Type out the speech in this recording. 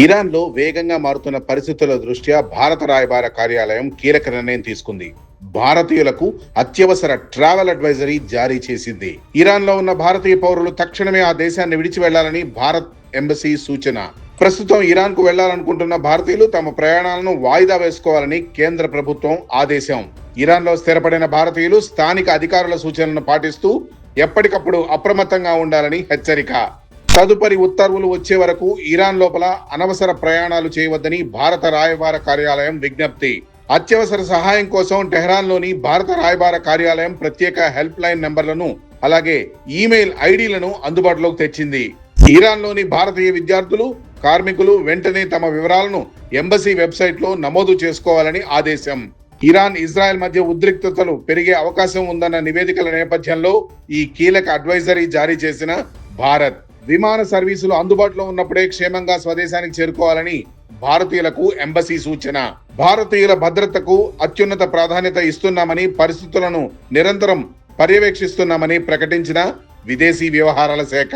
ఇరాన్లో వేగంగా మారుతున్న పరిస్థితుల దృష్ట్యా భారత రాయబార కార్యాలయం కీలక నిర్ణయం తీసుకుంది. భారతీయులకు అత్యవసర ట్రావెల్ అడ్వైజరీ జారీ చేసింది. ఇరాన్లో ఉన్న భారతీయ పౌరులు తక్షణమే ఆ దేశాన్ని విడిచి వెళ్లాలని భారత్ ఎంబసీ సూచన. ప్రస్తుతం ఇరాన్ కు వెళ్లాలనుకుంటున్న భారతీయులు తమ ప్రయాణాలను వాయిదా వేసుకోవాలని కేంద్ర ప్రభుత్వం ఆదేశం. ఇరాన్ లో స్థిరపడిన భారతీయులు స్థానిక అధికారుల సూచనలను పాటిస్తూ ఎప్పటికప్పుడు అప్రమత్తంగా ఉండాలని హెచ్చరిక. తదుపరి ఉత్తర్వులు వచ్చే వరకు ఇరాన్ లోపల అనవసర ప్రయాణాలు చేయవద్దని భారత రాయబార కార్యాలయం విజ్ఞప్తి. అత్యవసర సహాయం కోసం టెహ్రాన్లోని భారత రాయబార కార్యాలయం ప్రత్యేక హెల్ప్ లైన్ నెంబర్లను అలాగే ఈమెయిల్ ఐడీలను అందుబాటులోకి తెచ్చింది. ఇరాన్లోని భారతీయ విద్యార్థులు, కార్మికులు వెంటనే తమ వివరాలను ఎంబసీ వెబ్సైట్ లో నమోదు చేసుకోవాలని ఆదేశం. ఇరాన్, ఇజ్రాయెల్ మధ్య ఉద్రిక్తతలు పెరిగే అవకాశం ఉందన్న నివేదికల నేపథ్యంలో ఈ కీలక అడ్వైజరీ జారీ చేసిన భారత్. విమాన సర్వీసులు అందుబాటులో ఉన్నప్పుడే క్షేమంగా స్వదేశానికి చేరుకోవాలని భారతీయులకు ఎంబసీ సూచన. భారతీయుల భద్రతకు అత్యున్నత ప్రాధాన్యత ఇస్తున్నామని, పరిస్థితులను నిరంతరం పర్యవేక్షిస్తున్నామని ప్రకటించిన విదేశీ వ్యవహారాల శాఖ.